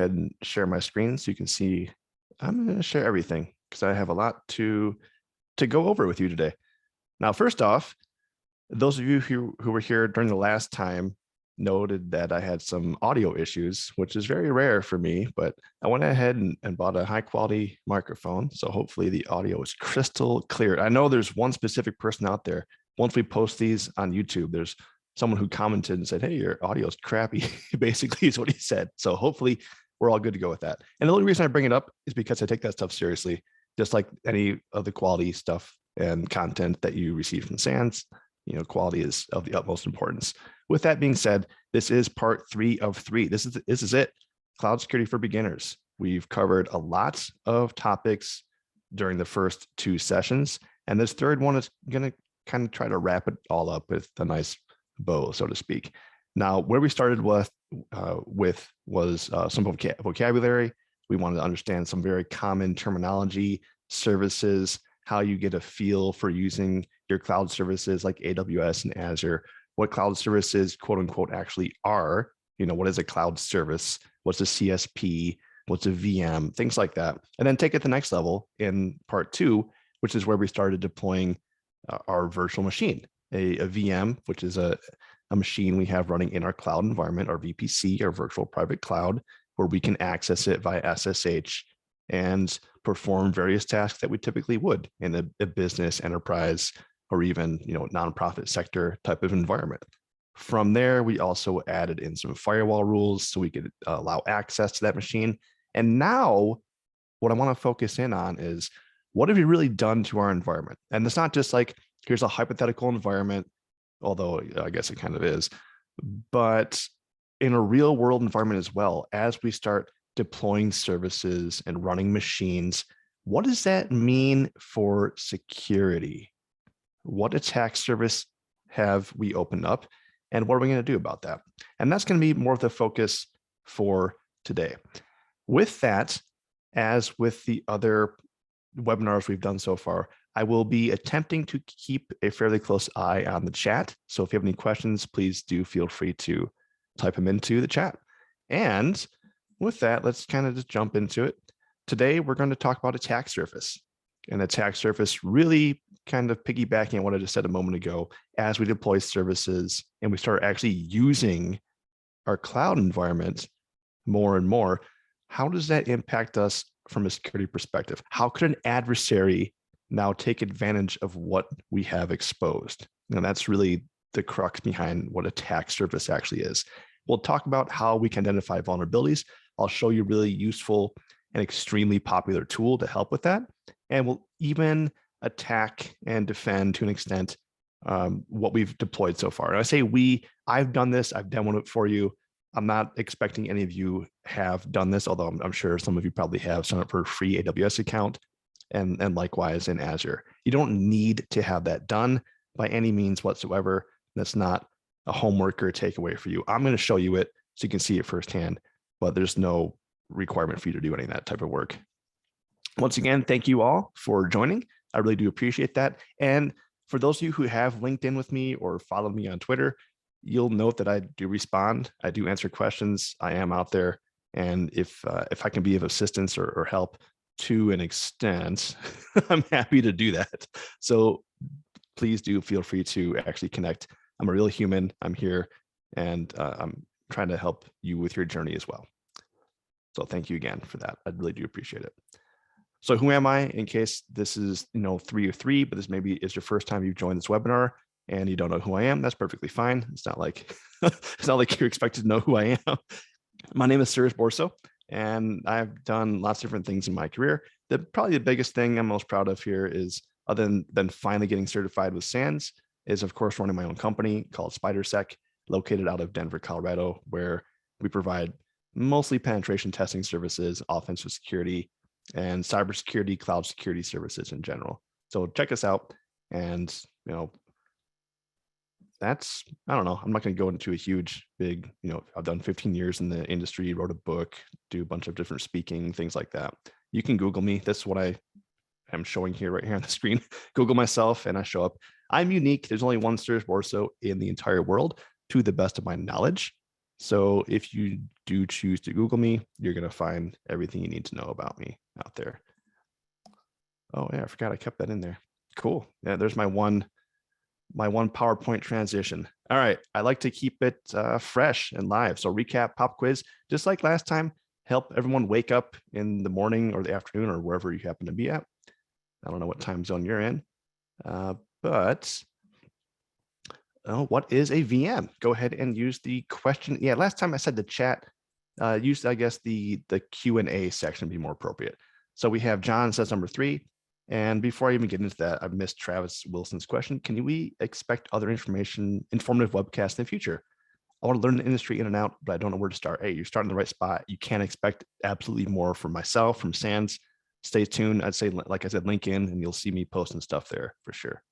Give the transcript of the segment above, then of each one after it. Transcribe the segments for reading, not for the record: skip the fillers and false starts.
ahead and share my screen so you can see. I'm going to share everything because I have a lot to go over with you today. Now, first off, those of you who were here during the last time noted that I had some audio issues, which is very rare for me, but I went ahead and bought a high quality microphone. So hopefully the audio is crystal clear. I know there's one specific person out there. Once we post these on YouTube, there's someone who commented and said, hey, your audio is crappy, basically is what he said. So hopefully we're all good to go with that. And the only reason I bring it up is because I take that stuff seriously, just like any of the quality stuff and content that you receive from SANS. Quality is of the utmost importance. With that being said, this is part 3 of 3. This is it. Cloud security for beginners. We've covered a lot of topics during the first 2 sessions, and this third one is going to kind of try to wrap it all up with a nice bow, so to speak. Now, where we started with was some vocabulary. We wanted to understand some very common terminology, services, how you get a feel for using your cloud services like AWS and Azure, what cloud services, quote unquote, actually are. What is a cloud service? What's a CSP? What's a VM? Things like that. And then take it to the next level in part 2, which is where we started deploying our virtual machine, a VM, which is a machine we have running in our cloud environment, our VPC, our virtual private cloud, where we can access it via SSH and perform various tasks that we typically would in a business, enterprise, or even nonprofit sector type of environment. From there, we also added in some firewall rules so we could allow access to that machine. And now what I want to focus in on is, what have you really done to our environment? And it's not just like, here's a hypothetical environment, although I guess it kind of is, but in a real world environment as well, as we start deploying services and running machines, what does that mean for security? What attack surface have we opened up, and what are we going to do about that? And that's going to be more of the focus for today. With that, as with the other webinars we've done so far, I will be attempting to keep a fairly close eye on the chat. So if you have any questions, please do feel free to type them into the chat. And with that, let's kind of just jump into it. Today, we're going to talk about attack surface. And attack surface really kind of piggybacking on what I just said a moment ago, as we deploy services and we start actually using our cloud environment more and more, how does that impact us from a security perspective? How could an adversary now take advantage of what we have exposed? And that's really the crux behind what attack surface actually is. We'll talk about how we can identify vulnerabilities. I'll show you a really useful and extremely popular tool to help with that. And we'll even attack and defend to an extent what we've deployed so far. And I say I've done this, I've demoed it for you. I'm not expecting any of you have done this, although I'm sure some of you probably have signed up for a free AWS account and likewise in Azure. You don't need to have that done by any means whatsoever. That's not a homework or a takeaway for you. I'm going to show you it so you can see it firsthand, but there's no requirement for you to do any of that type of work. Once again, thank you all for joining. I really do appreciate that. And for those of you who have LinkedIn with me or followed me on Twitter, you'll note that I do respond. I do answer questions. I am out there. And if I can be of assistance or help to an extent, I'm happy to do that. So please do feel free to actually connect. I'm a real human. I'm here, and I'm trying to help you with your journey as well. So thank you again for that. I really do appreciate it. So who am I? In case this is 3 of 3, but this maybe is your first time you've joined this webinar and you don't know who I am, that's perfectly fine. It's not like you're expected to know who I am. My name is Serge Borso, and I've done lots of different things in my career. Probably the biggest thing I'm most proud of here is, other than finally getting certified with SANS, is of course running my own company called SpiderSec, located out of Denver, Colorado, where we provide mostly penetration testing services, offensive security, and cybersecurity, cloud security services in general. So check us out. And that's, I don't know, I'm not going to go into a huge, big, I've done 15 years in the industry, wrote a book, do a bunch of different speaking, things like that. You can Google me. This is what I am showing here, right here on the screen. Google myself and I show up. I'm unique. There's only one Serge Borso in the entire world, to the best of my knowledge. So if you do choose to Google me, you're going to find everything you need to know about me out there. Oh yeah, I forgot I kept that in there. Cool. Yeah, there's my one PowerPoint transition. All right, I like to keep it fresh and live. So recap, pop quiz, just like last time, help everyone wake up in the morning or the afternoon or wherever you happen to be at. I don't know what time zone you're in, but what is a VM? Go ahead and use the question. Yeah, last time I said the chat, use, I guess, the Q&A section would be more appropriate. So we have John says number 3. And before I even get into that, I missed Travis Wilson's question. Can we expect other informative webcasts in the future? I want to learn the industry in and out, but I don't know where to start. Hey, you're starting in the right spot. You can't expect absolutely more from myself, from SANS. Stay tuned. I'd say, like I said, link in and you'll see me posting stuff there for sure.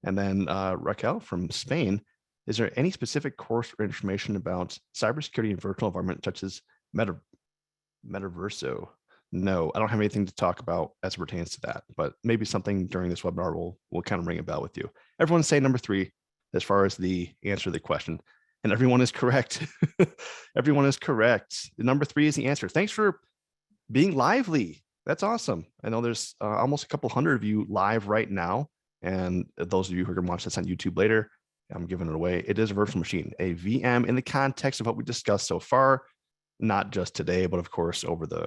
And then Raquel from Spain, is there any specific course or information about cybersecurity and virtual environment such as Metaverso? No, I don't have anything to talk about as it pertains to that, but maybe something during this webinar will kind of ring a bell with you. Everyone say number 3 as far as the answer to the question, and everyone is correct. Everyone is correct. The number 3 is the answer. Thanks for being lively. That's awesome. I know there's almost a couple hundred of you live right now, and those of you who are going to watch this on YouTube later, I'm giving it away. It is a virtual machine, a VM in the context of what we discussed so far. Not just today, but of course, over the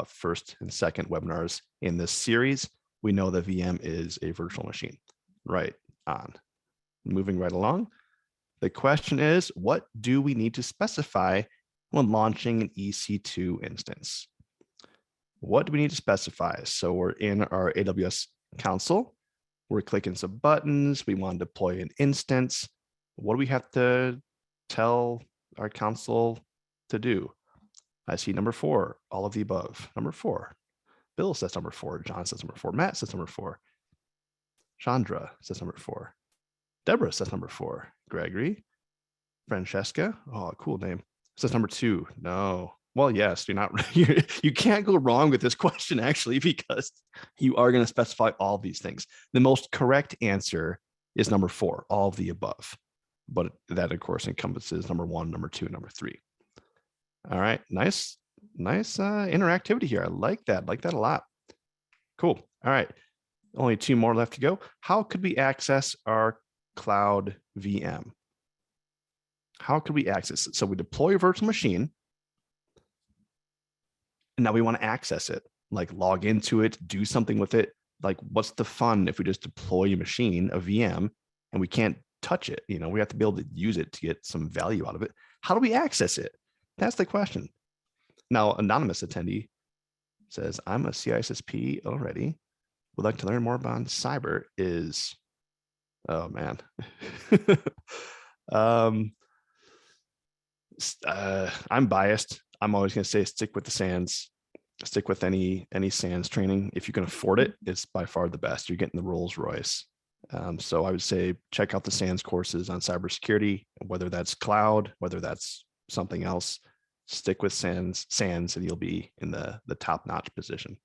first and second webinars in this series, we know that VM is a virtual machine. Right on. Moving right along. The question is, what do we need to specify when launching an EC2 instance? What do we need to specify? So we're in our AWS console. We're clicking some buttons. We want to deploy an instance. What do we have to tell our console to do? I see number 4, all of the above. Number 4, Bill says number 4, John says number 4, Matt says number 4, Chandra says number 4, Deborah says number 4, Gregory, Francesca, oh, cool name, says number 2. No, well, yes, you're not, you can't go wrong with this question actually, because you are going to specify all these things. The most correct answer is number 4, all of the above, but that of course encompasses number 1, number 2, number 3. All right, nice interactivity here. I like that a lot. Cool. All right, only 2 more left to go. How could we access our cloud VM? How could we access it? So we deploy a virtual machine, and now we want to access it, like log into it, do something with it. Like, what's the fun if we just deploy a machine, a VM, and we can't touch it? You know, we have to be able to use it to get some value out of it. How do we access it? That's the question. Now, anonymous attendee says, I'm a CISSP already. Would like to learn more about cyber is, oh man. I'm biased. I'm always going to say stick with the SANS, stick with any SANS training. If you can afford it, it's by far the best. You're getting the Rolls Royce. So I would say check out the SANS courses on cybersecurity, whether that's cloud, whether that's something else. Stick with SANS, and you'll be in the top-notch position.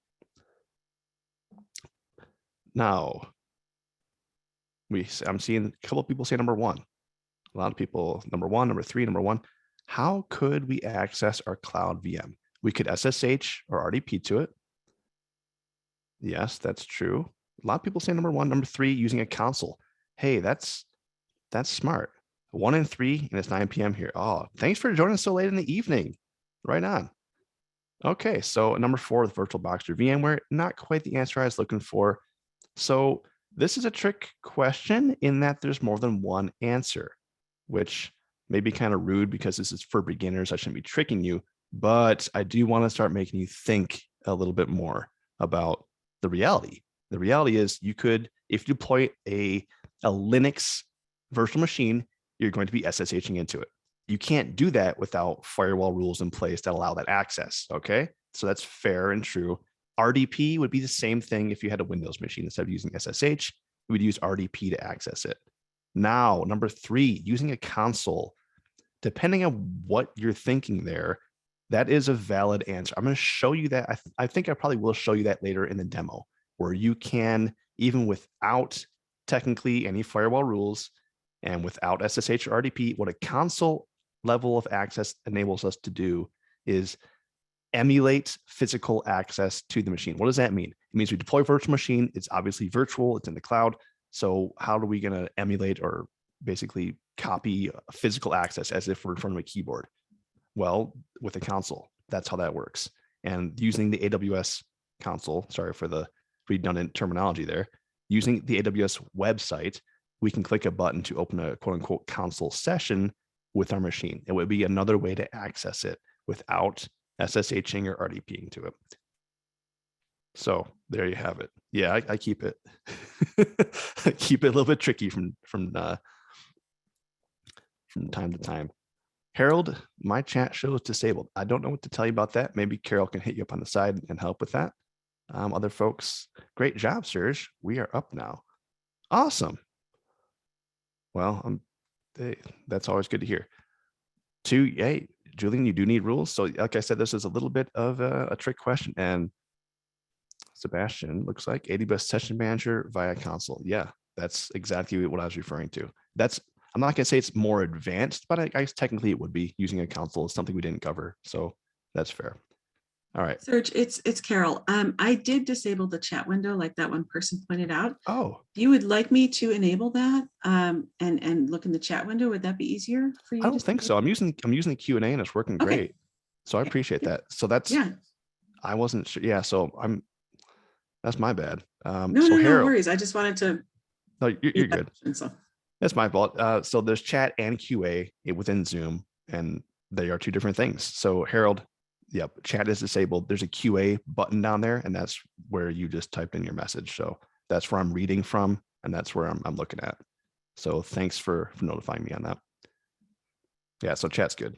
Now, I'm seeing a couple of people say number 1. A lot of people, number 1, number 3, number 1. How could we access our cloud VM? We could SSH or RDP to it. Yes, that's true. A lot of people say number 1, number 3, using a console. Hey, that's smart. 1 and 3, and it's 9 p.m. here. Oh, thanks for joining us so late in the evening. Right on. Okay, so number 4, the VirtualBox or VMware, not quite the answer I was looking for. So this is a trick question in that there's more than one answer, which may be kind of rude because this is for beginners. I shouldn't be tricking you, but I do want to start making you think a little bit more about the reality. The reality is you could, if you deploy a Linux virtual machine, you're going to be SSHing into it. You can't do that without firewall rules in place that allow that access, okay? So that's fair and true. RDP would be the same thing if you had a Windows machine. Instead of using SSH, we would use RDP to access it. Now, number 3, using a console. Depending on what you're thinking there, that is a valid answer. I'm going to show you that. I think I probably will show you that later in the demo, where you can, even without technically any firewall rules and without SSH or RDP, what a console level of access enables us to do is emulate physical access to the machine. What does that mean? It means we deploy a virtual machine. It's obviously virtual. It's in the cloud. So how are we going to emulate or basically copy physical access as if we're in front of a keyboard? Well, with a console, that's how that works. And using the AWS console, sorry for the redundant terminology there, using the AWS website, we can click a button to open a quote unquote console session with our machine. It would be another way to access it without SSHing or RDPing to it. So there you have it. Yeah, I keep it. I keep it a little bit tricky from time to time. Harold, my chat show is disabled. I don't know what to tell you about that. Maybe Carol can hit you up on the side and help with that. Other folks, great job, Serge. We are up now. Awesome. Well, that's always good to hear. Hey, Julian, you do need rules. So like I said, this is a little bit of a trick question. And Sebastian, looks like AWS Session Manager via console. Yeah, that's exactly what I was referring to. I'm not going to say it's more advanced, but I guess technically it would be. Using a console is something we didn't cover. So that's fair. All right. Serge, it's Carol. I did disable the chat window like that one person pointed out. Oh. If you would like me to enable that and look in the chat window, would that be easier for you? I don't think so. I'm using the Q&A and it's working great. So I appreciate that. So that's, yeah. I wasn't sure. Yeah. So that's my bad. No worries. I just wanted to. No, you're good. So. That's my fault. So there's chat and QA within Zoom, and they are two different things. So Harold, yep, chat is disabled. There's a QA button down there, and that's where you just typed in your message. So that's where I'm reading from, and that's where I'm looking at. So thanks for notifying me on that. Yeah, so chat's good.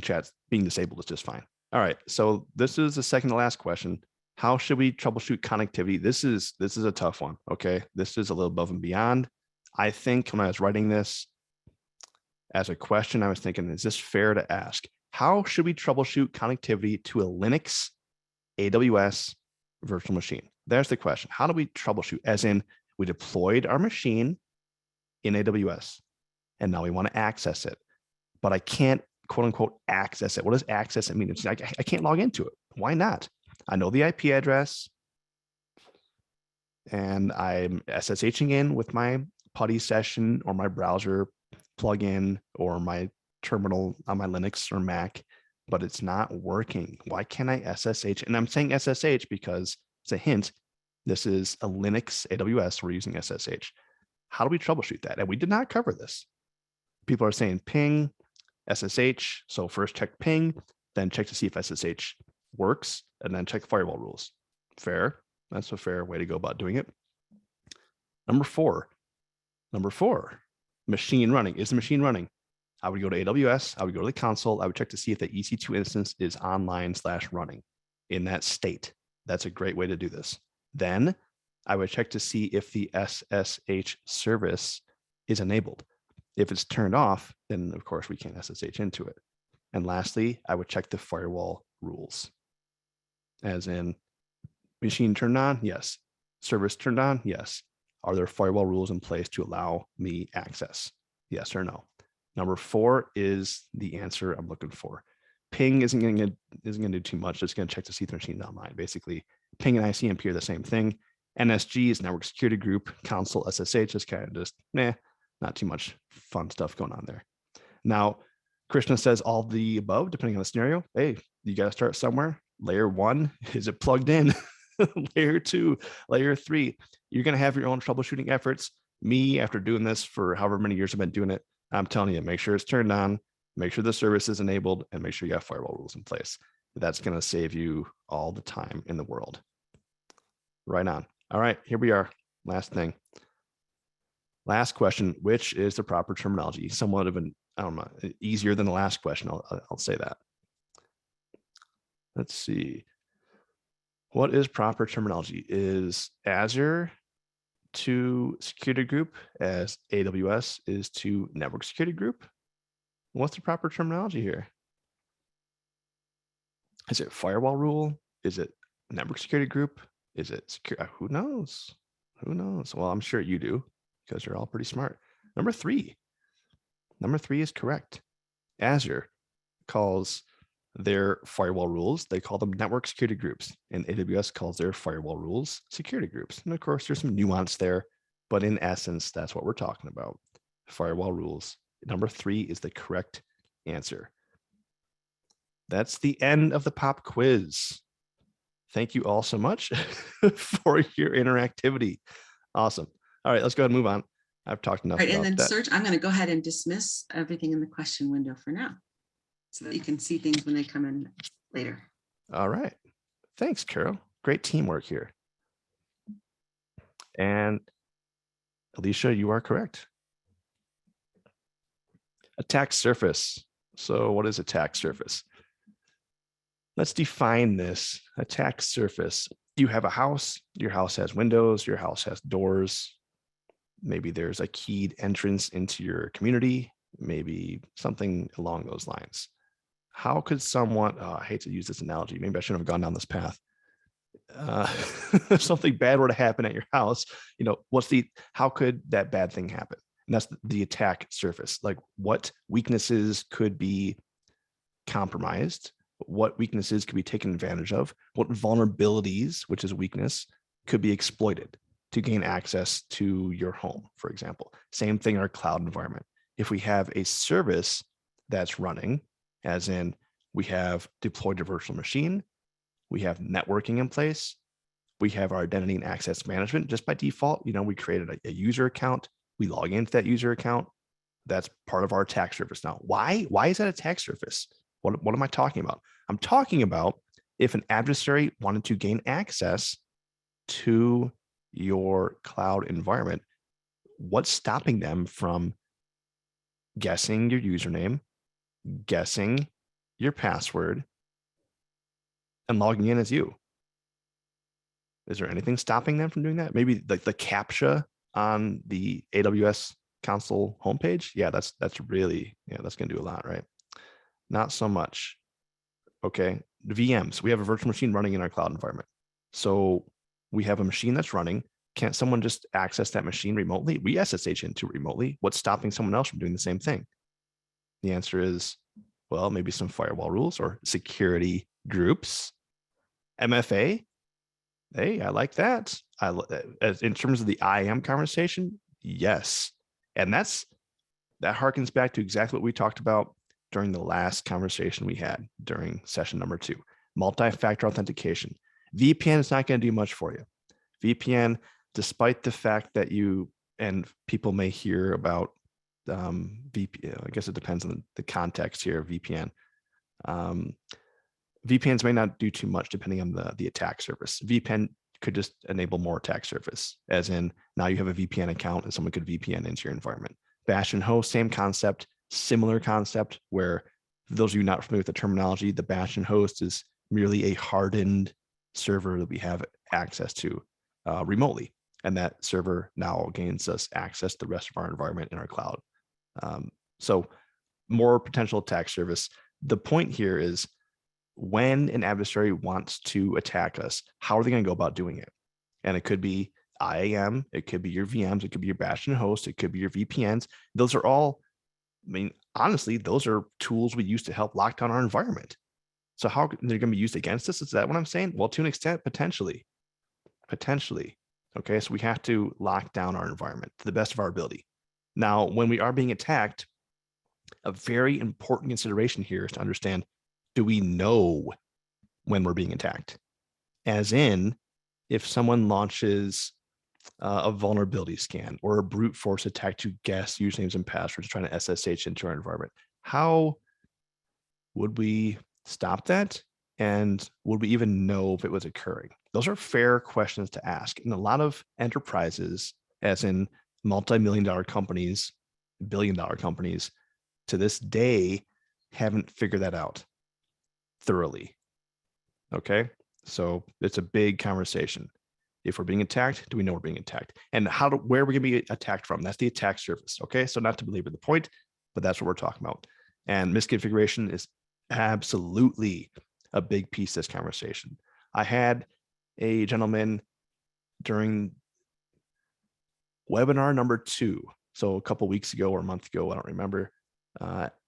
Chat's being disabled is just fine. All right, so this is the second to last question. How should we troubleshoot connectivity? This is a tough one, okay? This is a little above and beyond. I think when I was writing this as a question, I was thinking, is this fair to ask? How should we troubleshoot connectivity to a Linux AWS virtual machine? There's the question. How do we troubleshoot? As in, we deployed our machine in AWS, and now we want to access it, but I can't, quote unquote, access it. What does access it mean? It's like, I can't log into it. Why not? I know the IP address, and I'm SSHing in with my PuTTY session or my browser plugin or my terminal on my Linux or Mac, but it's not working. Why can't I SSH? And I'm saying SSH because it's a hint. This is a Linux AWS. We're using SSH. How do we troubleshoot that? And we did not cover this. People are saying ping, SSH. So first check ping, then check to see if SSH works, and then check firewall rules. Fair. That's a fair way to go about doing it. Number four, machine running. Is the machine running? I would go to AWS. I would go to the console. I would check to see if the EC2 instance is online/running in that state. That's a great way to do this. Then I would check to see if the SSH service is enabled. If it's turned off, then of course we can't SSH into it. And lastly, I would check the firewall rules. As in, machine turned on? Yes. Service turned on? Yes. Are there firewall rules in place to allow me access? Yes or no? Number four is the answer I'm looking for. Ping isn't going to do too much. It's going to check to see if the machine's online. Basically, ping and ICMP are the same thing. NSG is network security group. Console SSH is kind of just, not too much fun stuff going on there. Now, Krishna says all the above, depending on the scenario. Hey, you got to start somewhere. Layer one, is it plugged in? Layer two, layer three, you're going to have your own troubleshooting efforts. Me, after doing this for however many years I've been doing it, I'm telling you, make sure it's turned on, make sure the service is enabled, and make sure you have firewall rules in place. That's going to save you all the time in the world. Right on. All right, here we are. Last thing. Last question, which is the proper terminology? Somewhat of an, I don't know, easier than the last question. I'll say that. Let's see. What is proper terminology? Is Azure to security group as AWS is to network security group? What's the proper terminology here? Is it firewall rule? Is it network security group? Is it secure? Who knows? Who knows? Well, I'm sure you do because you're all pretty smart. Number three is correct. Azure calls their firewall rules, they call them network security groups, and AWS calls their firewall rules security groups. And of course, there's some nuance there, but in essence, that's what we're talking about. Firewall rules. Number 3 is the correct answer. That's the end of the pop quiz. Thank you all so much for your interactivity. Awesome. All right, let's go ahead and move on. I've talked enough Right, and about then that. search, I'm going to go ahead and dismiss everything in the question window for now, so that you can see things when they come in later. All right. Thanks, Carol. Great teamwork here. And Alicia, you are correct. Attack surface. So what is attack surface? Let's define this. Attack surface. You have a house, your house has windows, your house has doors. Maybe there's a keyed entrance into your community, maybe something along those lines. How could someone, I hate to use this analogy, maybe I shouldn't have gone down this path. If something bad were to happen at your house, how could that bad thing happen? And that's the attack surface. Like, what weaknesses could be compromised? What weaknesses could be taken advantage of? What vulnerabilities, which is weakness, could be exploited to gain access to your home, for example? Same thing in our cloud environment. If we have a service that's running, as in we have deployed a virtual machine, we have networking in place, we have our identity and access management. Just by default, we created a user account, we log into that user account. That's part of our attack surface now. Why is that attack surface? What am I talking about? I'm talking about if an adversary wanted to gain access to your cloud environment, what's stopping them from guessing your username, guessing your password, and logging in as you? Is there anything stopping them from doing that? Maybe like the CAPTCHA on the AWS console homepage. Yeah, that's going to do a lot, right? Not so much. Okay, VMs. We have a virtual machine running in our cloud environment. So we have a machine that's running. Can't someone just access that machine remotely? We SSH into it remotely. What's stopping someone else from doing the same thing? The answer is, well, maybe some firewall rules or security groups. MFA. Hey, I like that. In terms of the IAM conversation, yes. And that harkens back to exactly what we talked about during the last conversation we had during session number 2, multi-factor authentication. VPN is not going to do much for you. VPN, despite the fact that people may hear about VPN, I guess it depends on the context here of VPN. VPNs may not do too much depending on the attack surface. VPN could just enable more attack surface, as in now you have a VPN account and someone could VPN into your environment. Bastion host, same concept, similar concept, where for those of you not familiar with the terminology, the Bastion host is merely a hardened server that we have access to remotely. And that server now gains us access to the rest of our environment in our cloud. So more potential attack surface. The point here is, when an adversary wants to attack us, how are they going to go about doing it? And it could be IAM, it could be your VMs, it could be your Bastion host, it could be your VPNs. Those are all, honestly, those are tools we use to help lock down our environment. So how they're going to be used against us? Is that what I'm saying? Well, to an extent, potentially. Okay, so we have to lock down our environment to the best of our ability. Now, when we are being attacked, a very important consideration here is to understand, do we know when we're being attacked? As in, if someone launches a vulnerability scan or a brute force attack to guess usernames and passwords trying to SSH into our environment, how would we stop that? And would we even know if it was occurring? Those are fair questions to ask. And a lot of enterprises, as in multi-million-dollar companies, billion-dollar companies, to this day, haven't figured that out thoroughly. Okay, so it's a big conversation. If we're being attacked, do we know we're being attacked? And where are we going to be attacked from? That's the attack surface. Okay, so not to belabor the point, but that's what we're talking about. And misconfiguration is absolutely a big piece of this conversation. I had a gentleman during webinar number 2, so a couple weeks ago or a month ago, I don't remember,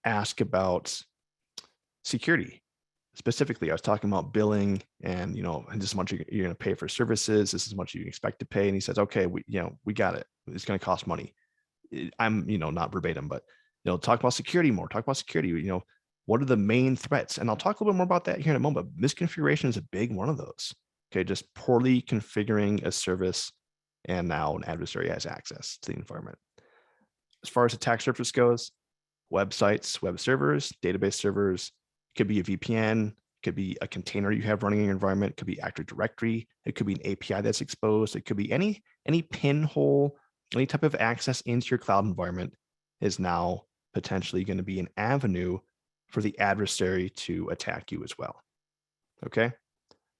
ask about security. Specifically, I was talking about billing and, this is how much you're going to pay for services. This is how much you expect to pay. And he says, okay, we got it. It's going to cost money. I'm, not verbatim, but, talk about security more, talk about security, what are the main threats? And I'll talk a little bit more about that here in a moment. Misconfiguration is a big one of those. Okay. Just poorly configuring a service and now an adversary has access to the environment. As far as attack surface goes, websites, web servers, database servers, could be a VPN, could be a container you have running in your environment, could be Active Directory, it could be an API that's exposed, it could be any pinhole, any type of access into your cloud environment is now potentially going to be an avenue for the adversary to attack you as well. Okay,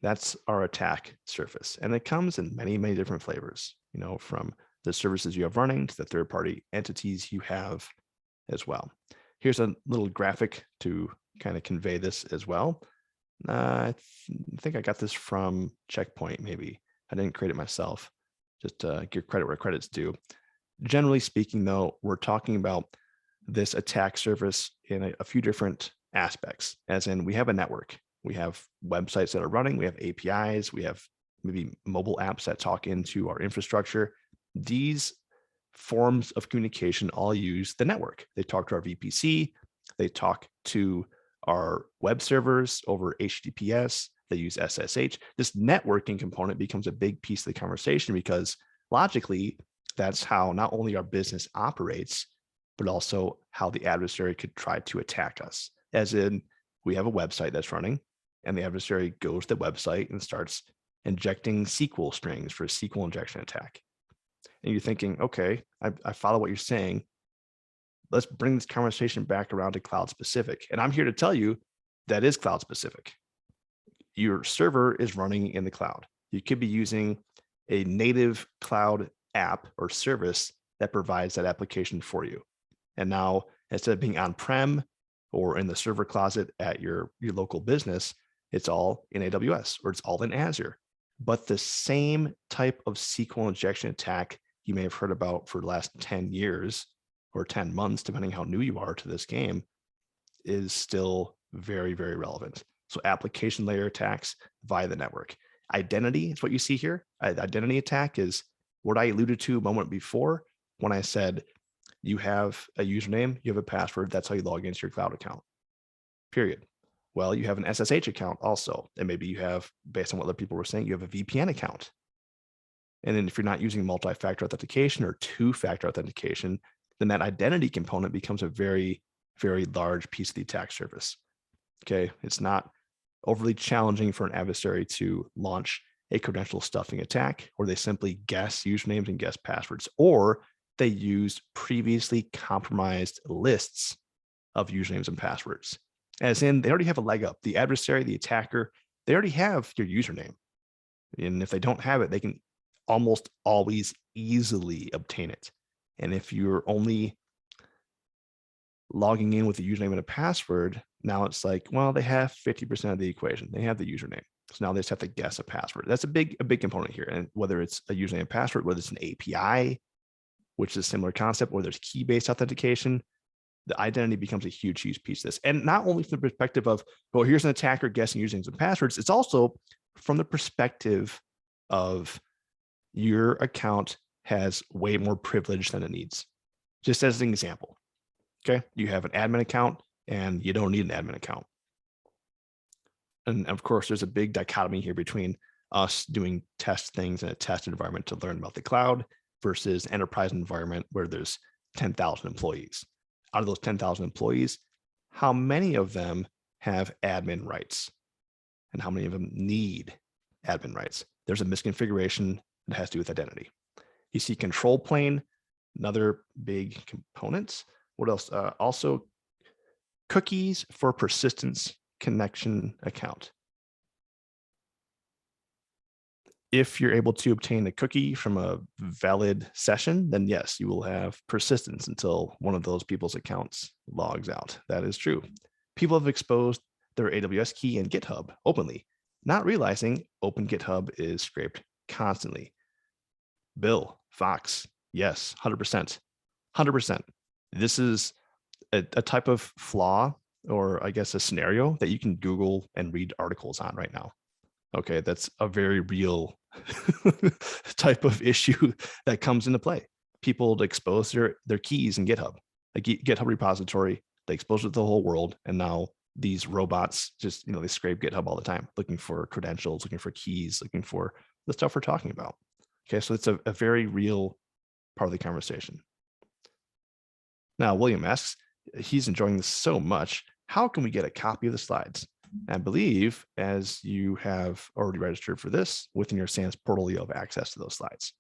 that's our attack surface. And it comes in many, many different flavors, from the services you have running to the third-party entities you have as well. Here's a little graphic to kind of convey this as well. I think I got this from Checkpoint, maybe. I didn't create it myself, just to give credit where credit's due. Generally speaking, though, we're talking about this attack surface in a few different aspects, as in we have a network, we have websites that are running, we have APIs, we have maybe mobile apps that talk into our infrastructure. These forms of communication all use the network. They talk to our VPC, they talk to our web servers over HTTPS, they use SSH. This networking component becomes a big piece of the conversation because logically, that's how not only our business operates, but also how the adversary could try to attack us. As in, we have a website that's running, and the adversary goes to the website and starts injecting SQL strings for a SQL injection attack. And you're thinking, okay, I follow what you're saying. Let's bring this conversation back around to cloud specific. And I'm here to tell you that is cloud specific. Your server is running in the cloud. You could be using a native cloud app or service that provides that application for you. And now, instead of being on-prem or in the server closet at your local business, it's all in AWS or it's all in Azure. But the same type of SQL injection attack you may have heard about for the last 10 years or 10 months, depending how new you are to this game, is still very, very relevant. So application layer attacks via the network. Identity is what you see here. Identity attack is what I alluded to a moment before when I said you have a username, you have a password, that's how you log into your cloud account, period. Well, you have an SSH account also, and maybe you have, based on what other people were saying, you have a VPN account. And then if you're not using multi-factor authentication or two-factor authentication, then that identity component becomes a very, very large piece of the attack surface. Okay, it's not overly challenging for an adversary to launch a credential stuffing attack, or they simply guess usernames and guess passwords, or they use previously compromised lists of usernames and passwords. As in, they already have a leg up. The adversary, the attacker, they already have your username. And if they don't have it, they can almost always easily obtain it. And if you're only logging in with a username and a password, now it's like, well, they have 50% of the equation. They have the username. So now they just have to guess a password. That's a big component here. And whether it's a username and password, whether it's an API, which is a similar concept, or there's key-based authentication, the identity becomes a huge, huge piece of this. And not only from the perspective of, well, here's an attacker guessing usernames and passwords, it's also from the perspective of your account has way more privilege than it needs. Just as an example, okay, you have an admin account and you don't need an admin account. And of course, there's a big dichotomy here between us doing test things in a test environment to learn about the cloud versus enterprise environment where there's 10,000 employees. Out of those 10,000 employees, how many of them have admin rights? And how many of them need admin rights? There's a misconfiguration that has to do with identity. You see control plane, another big component. What else? Also, cookies for persistence connection account. If you're able to obtain a cookie from a valid session, then yes, you will have persistence until one of those people's accounts logs out. That is true. People have exposed their AWS key in GitHub openly, not realizing open GitHub is scraped constantly. Bill, Fox, yes, 100%. 100%. This is a type of flaw, or I guess a scenario that you can Google and read articles on right now. Okay, that's a very real type of issue that comes into play. People expose their keys in GitHub, a GitHub repository. They expose it to the whole world, and now these robots just, they scrape GitHub all the time, looking for credentials, looking for keys, looking for the stuff we're talking about. Okay, so it's a very real part of the conversation. Now, William asks, he's enjoying this so much, how can we get a copy of the slides? And I believe, as you have already registered for this, within your SANS portal, you have access to those slides.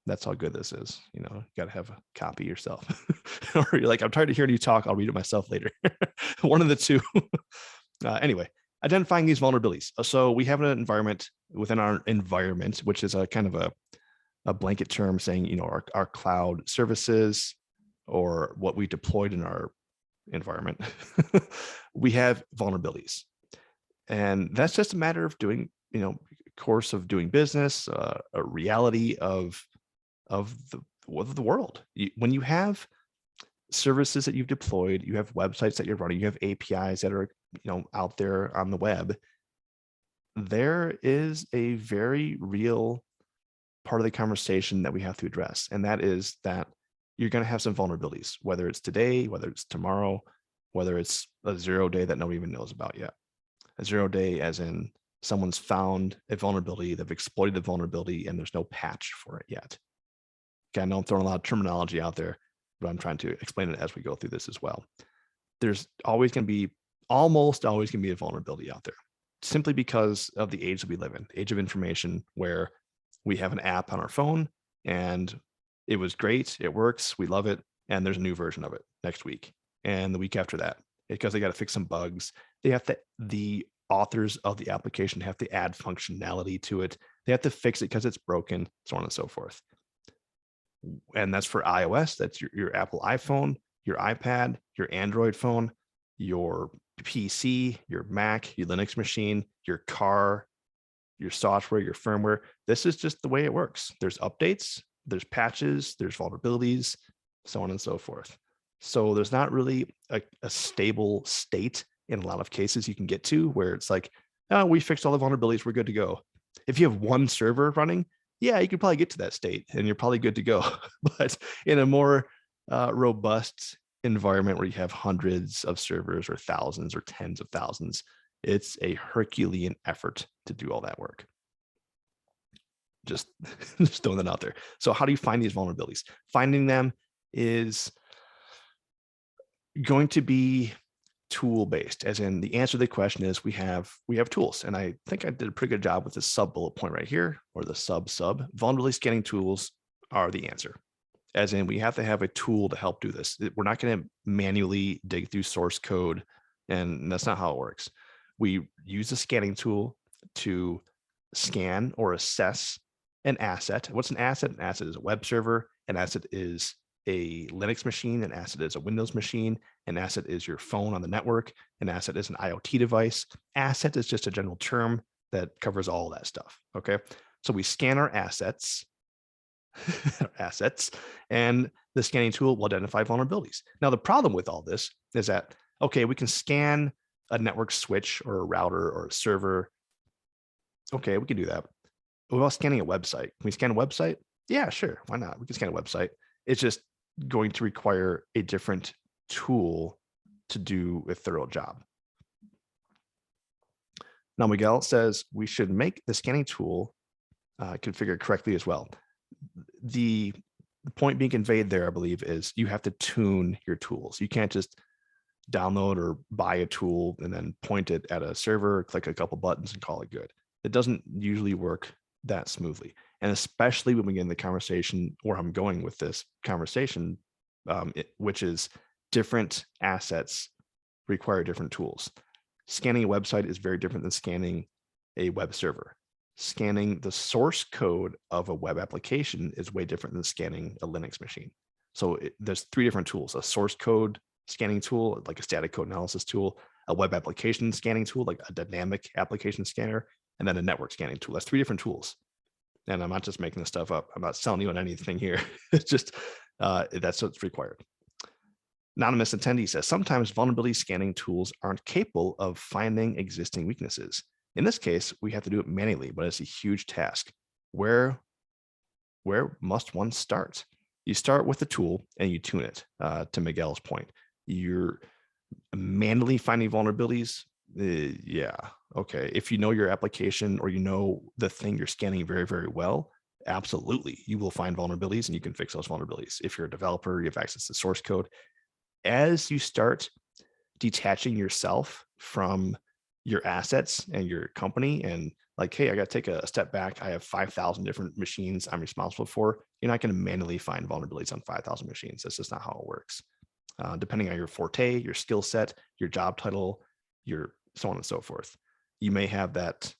That's how good this is. You got to have a copy yourself. Or you're like, I'm tired of hearing you talk, I'll read it myself later. One of the two. Anyway, identifying these vulnerabilities. So we have an environment within our environment, which is a kind of a blanket term saying, our cloud services or what we deployed in our environment. We have vulnerabilities. And that's just a matter of doing, course of doing business, a reality of the world. When you have services that you've deployed, you have websites that you're running, you have APIs that are, out there on the web, there is a very real part of the conversation that we have to address. And that is that you're going to have some vulnerabilities, whether it's today, whether it's tomorrow, whether it's a 0 day that nobody even knows about yet. A 0 day as in someone's found a vulnerability, they've exploited the vulnerability, and there's no patch for it yet. Okay, I know I'm throwing a lot of terminology out there, but I'm trying to explain it as we go through this as well. There's always going to be, almost always going to be a vulnerability out there, simply because of the age that we live in, age of information, where we have an app on our phone and it was great, it works, we love it, and there's a new version of it next week and the week after that, because they got to fix some bugs. They have to, the authors of the application have to add functionality to it. They have to fix it because it's broken, so on and so forth. And that's for iOS, that's your Apple iPhone, your iPad, your Android phone, your PC, your Mac, your Linux machine, your car, your software, your firmware. This is just the way it works. There's updates, there's patches, there's vulnerabilities, so on and so forth. So there's not really a stable state in a lot of cases you can get to where it's like, oh, we fixed all the vulnerabilities, we're good to go. If you have one server running, yeah, you could probably get to that state and you're probably good to go. But in a more robust environment where you have hundreds of servers or thousands or tens of thousands, it's a Herculean effort to do all that work. Just throwing that out there. So how do you find these vulnerabilities? Finding them is going to be tool based, as in the answer to the question is we have tools. And I think I did a pretty good job with the sub bullet point right here, or the sub. Vulnerability scanning tools are the answer. As in, we have to have a tool to help do this. We're not going to manually dig through source code, and that's not how it works. We use a scanning tool to scan or assess an asset. What's an asset? An asset is a web server. An asset is a Linux machine. An asset is a Windows machine. An asset is your phone on the network. An asset is an IoT device. Asset is just a general term that covers all that stuff. Okay, so we scan our assets. And the scanning tool will identify vulnerabilities. Now, the problem with all this is that, okay, we can scan a network switch or a router or a server. Okay, we can do that. What about scanning a website? Can we scan a website? Yeah, sure. Why not? We can scan a website. It's just going to require a different tool to do a thorough job. Now, Miguel says we should make the scanning tool configured correctly as well. The point being conveyed there, I believe, is you have to tune your tools. You can't just download or buy a tool and then point it at a server, click a couple buttons and call it good. It doesn't usually work that smoothly. And especially when we get in the conversation where I'm going with this conversation, which is different assets require different tools. Scanning a website is very different than scanning a web server. Scanning the source code of a web application is way different than scanning a Linux machine. So there's 3 different tools: a source code scanning tool, like a static code analysis tool, a web application scanning tool, like a dynamic application scanner, and then a network scanning tool. That's 3 different tools. And I'm not just making this stuff up. I'm not selling you on anything here. It's just that's what's required. Anonymous attendee says, sometimes vulnerability scanning tools aren't capable of finding existing weaknesses. In this case, we have to do it manually, but it's a huge task. Where must one start? You start with the tool and you tune it, to Miguel's point. You're manually finding vulnerabilities. Yeah, okay. If you know your application or you know the thing you're scanning very, very well, absolutely, you will find vulnerabilities and you can fix those vulnerabilities. If you're a developer, you have access to source code. As you start detaching yourself from your assets and your company and like, hey, I got to take a step back. I have 5,000 different machines I'm responsible for. You're not going to manually find vulnerabilities on 5,000 machines. That's just not how it works. Depending on your forte, your skill set, your job title, your so on and so forth. You may have that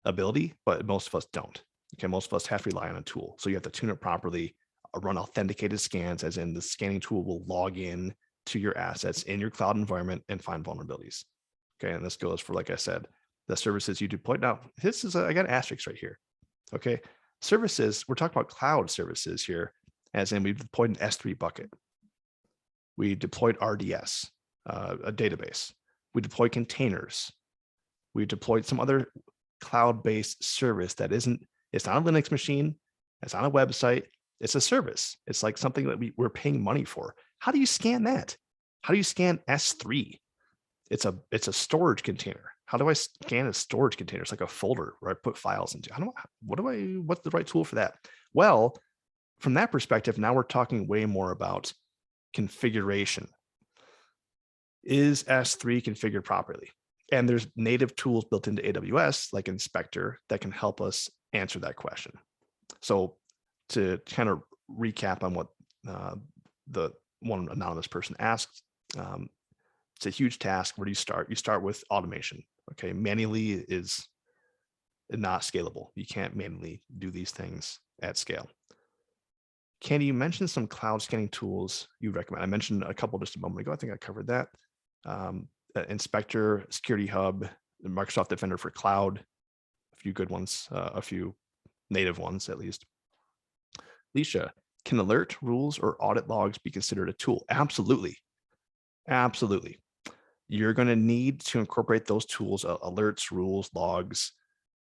ability, but most of us don't. Okay, most of us have to rely on a tool. So you have to tune it properly, run authenticated scans, as in the scanning tool will log in to your assets in your cloud environment and find vulnerabilities. Okay, and this goes for, like I said, the services you deploy. Now, this is, I got an asterisk right here. Okay, services, we're talking about cloud services here, as in we've deployed an S3 bucket. We deployed RDS, a database. We deployed containers. We deployed some other cloud-based service that isn't, it's not a Linux machine. It's not a website. It's a service. It's like something that we're paying money for. How do you scan that? How do you scan S3? It's a storage container. How do I scan a storage container? It's like a folder where I put files into. What's the right tool for that? Well, from that perspective, now we're talking way more about configuration. Is S3 configured properly? And there's native tools built into AWS, like Inspector, that can help us answer that question. So to kind of recap on what the one anonymous person asked, it's a huge task. Where do you start? You start with automation. Okay, manually is not scalable. You can't manually do these things at scale. Can you mention some cloud scanning tools you recommend? I mentioned a couple just a moment ago. I think I covered that. Inspector, Security Hub, Microsoft Defender for Cloud, a few good ones, a few native ones at least. Alicia, can alert rules or audit logs be considered a tool? Absolutely. Absolutely. You're going to need to incorporate those tools, alerts, rules, logs,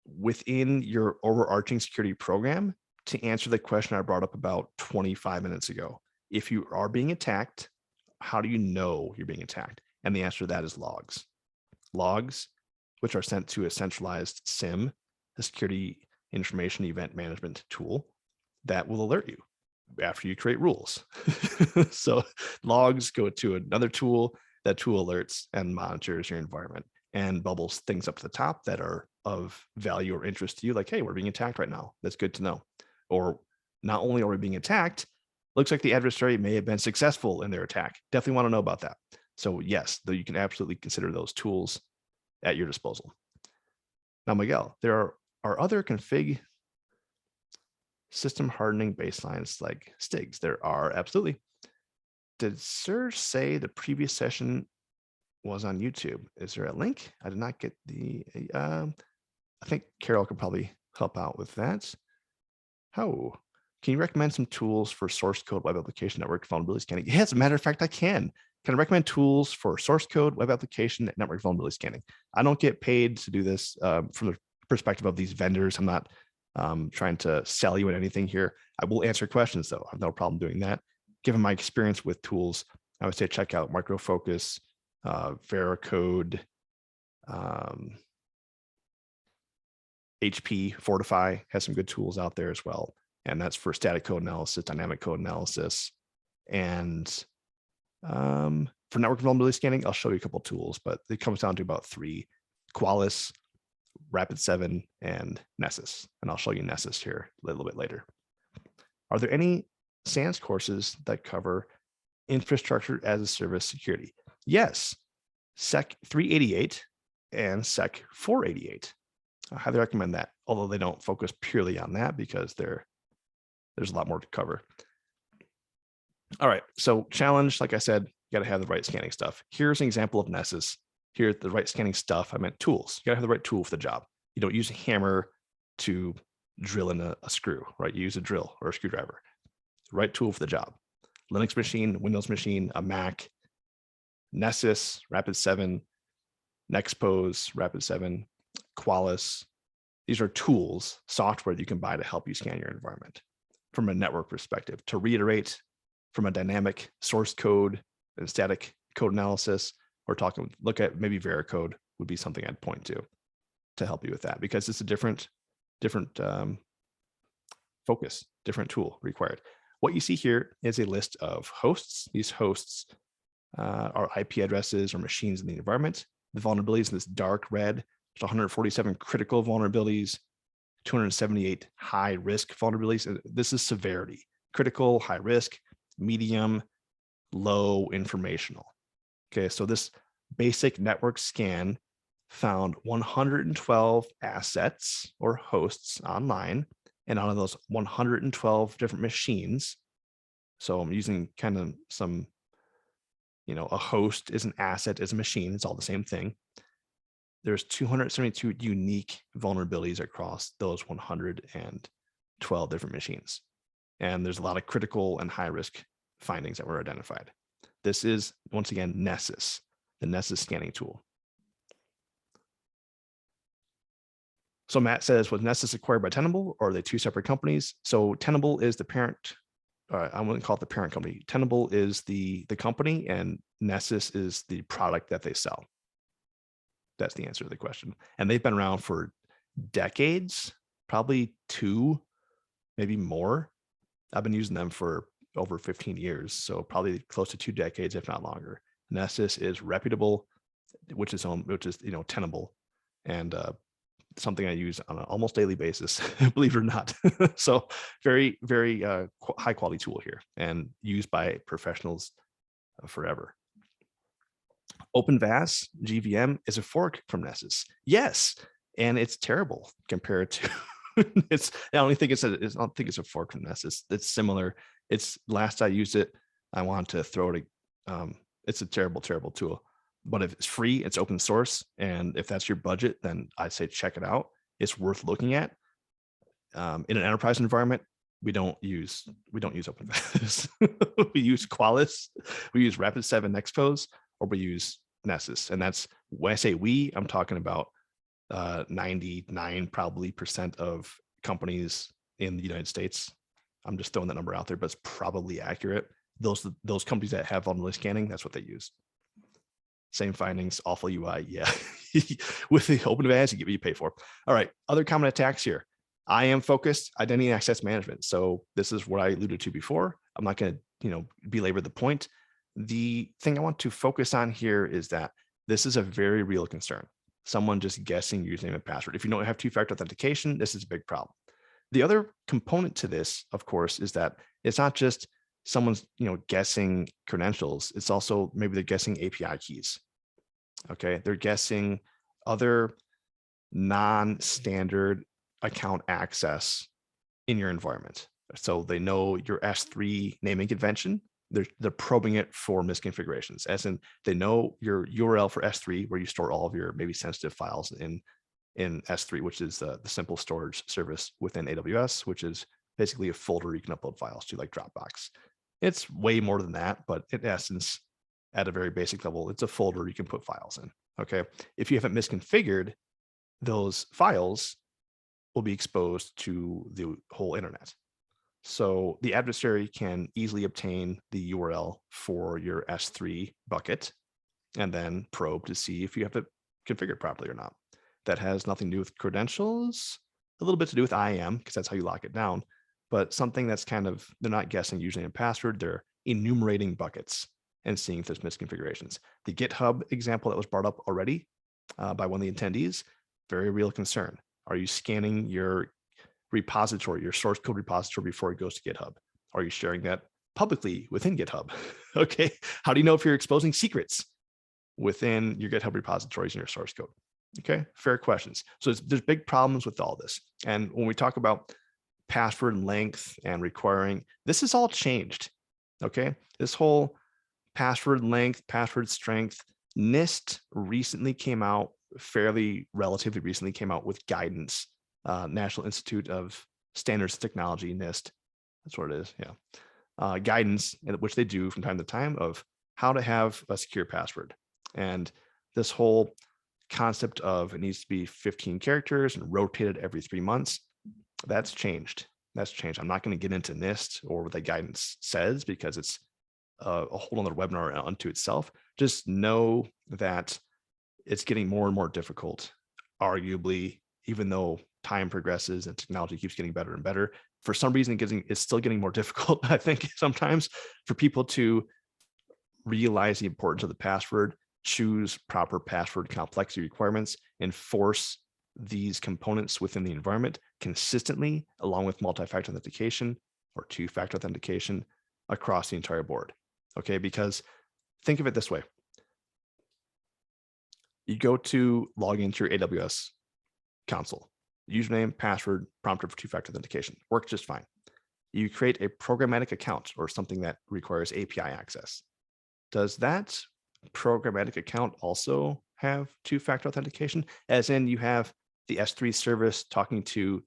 within your overarching security program to answer the question I brought up about 25 minutes ago. If you are being attacked, how do you know you're being attacked? And the answer to that is logs. Logs, which are sent to a centralized SIM, a security information event management tool, that will alert you after you create rules. So logs go to another tool. That tool alerts and monitors your environment and bubbles things up to the top that are of value or interest to you. Like, hey, we're being attacked right now. That's good to know. Or not only are we being attacked, looks like the adversary may have been successful in their attack. Definitely want to know about that. So yes, though you can absolutely consider those tools at your disposal. Now, Miguel, there are other config system hardening baselines like STIGs. There are, absolutely. Did Serge say the previous session was on YouTube? Is there a link? I did not get the, I think Carol could probably help out with that. How? Can you recommend some tools for source code web application network vulnerability scanning? Yeah, as a matter of fact, I can. Can I recommend tools for source code web application network vulnerability scanning? I don't get paid to do this from the perspective of these vendors. I'm not trying to sell you on anything here. I will answer questions though. I have no problem doing that. Given my experience with tools, I would say check out Micro Focus, Veracode, HP, Fordify has some good tools out there as well. And that's for static code analysis, dynamic code analysis. And for network vulnerability scanning, I'll show you a couple of tools, but it comes down to about 3: Qualys, Rapid7, and Nessus. And I'll show you Nessus here a little bit later. Are there any SANS courses that cover infrastructure as a service security? Yes, SEC 388 and SEC 488. I highly recommend that, although they don't focus purely on that because there's a lot more to cover. All right, so challenge, like I said, you got to have the right scanning stuff. Here's an example of Nessus. Here, the right scanning stuff, I meant tools. You got to have the right tool for the job. You don't use a hammer to drill in a screw, right? You use a drill or a screwdriver. Right tool for the job. Linux machine, Windows machine, a Mac, Nessus, Rapid7, Nexpose, Rapid7, Qualys. These are tools, software that you can buy to help you scan your environment from a network perspective. To reiterate, from a dynamic source code and static code analysis, we're talking, look at maybe Veracode would be something I'd point to help you with that, because it's a different focus, different tool required. What you see here is a list of hosts. These hosts are IP addresses or machines in the environment. The vulnerabilities in this dark red, there's 147 critical vulnerabilities, 278 high risk vulnerabilities. And this is severity: critical, high risk, medium, low, informational. Okay, so this basic network scan found 112 assets or hosts online, and out of those 112 different machines. So I'm using kind of some, a host is an asset, is a machine, it's all the same thing. There's 272 unique vulnerabilities across those 112 different machines. And there's a lot of critical and high risk findings that were identified. This is, once again, Nessus, the Nessus scanning tool. So Matt says, was Nessus acquired by Tenable, or are they two separate companies? So Tenable is the parent. I wouldn't call it the parent company. Tenable is the company, and Nessus is the product that they sell. That's the answer to the question. And they've been around for decades, probably 2, maybe more. I've been using them for over 15 years, so probably close to 2 decades, if not longer. Nessus is reputable, which is Tenable, and something I use on an almost daily basis, believe it or not. So very, very high quality tool here, and used by professionals forever. OpenVAS GVM is a fork from Nessus. Yes, and it's terrible compared to I don't think it's a fork from Nessus. It's similar. It's last I used it, I want to throw it. It's a terrible, terrible tool. But if it's free, it's open source, and if that's your budget, then I'd say check it out. It's worth looking at. In an enterprise environment, we don't use OpenVAS. We use Qualys, we use Rapid7 Nexpose, or we use Nessus. And that's, when I say we, I'm talking about 99% probably of companies in the United States. I'm just throwing that number out there, but it's probably accurate. Those companies that have vulnerability scanning, that's what they use. Same findings, awful UI. Yeah. With the OpenVAS, you get what you pay for. All right. Other common attacks here. IAM focused identity and access management. So this is what I alluded to before. I'm not going to, belabor the point. The thing I want to focus on here is that this is a very real concern. Someone just guessing username and password. If you don't have two-factor authentication, this is a big problem. The other component to this, of course, is that it's not just someone's, guessing credentials. It's also maybe they're guessing API keys. Okay, they're guessing other non-standard account access in your environment. So they know your S3 naming convention. They're probing it for misconfigurations, as in they know your URL for S3, where you store all of your maybe sensitive files in S3, which is the simple storage service within AWS, which is basically a folder you can upload files to, like Dropbox. It's way more than that, but in essence, at a very basic level, it's a folder you can put files in. Okay, if you haven't misconfigured, those files will be exposed to the whole internet. So the adversary can easily obtain the URL for your S3 bucket and then probe to see if you have it configured properly or not. That has nothing to do with credentials, a little bit to do with IAM, because that's how you lock it down, but something that's kind of, they're not guessing username and password, they're enumerating buckets and seeing if there's misconfigurations. The GitHub example that was brought up already by one of the attendees, very real concern. Are you scanning your repository, your source code repository, before it goes to GitHub? Are you sharing that publicly within GitHub? Okay, how do you know if you're exposing secrets within your GitHub repositories and your source code? Okay, fair questions. So there's big problems with all this. And when we talk about password length and requiring, this is all changed. Okay, this whole password length, password strength, NIST recently came out, relatively recently came out with guidance, National Institute of Standards and Technology, NIST, that's what it is, yeah. Guidance, which they do from time to time, of how to have a secure password. And this whole concept of it needs to be 15 characters and rotated every 3 months, that's changed. That's changed. I'm not going to get into NIST or what the guidance says because it's a whole other webinar unto itself. Just know that it's getting more and more difficult, arguably, even though time progresses and technology keeps getting better and better. For some reason, it's still getting more difficult, I think, sometimes for people to realize the importance of the password, choose proper password complexity requirements, enforce these components within the environment consistently, along with multi-factor authentication or two-factor authentication across the entire board. Okay, because think of it this way. You go to log into your AWS console, username, password, prompted for two-factor authentication, works just fine. You create a programmatic account or something that requires API access. Does that programmatic account also have two-factor authentication? As in you have the S3 service talking to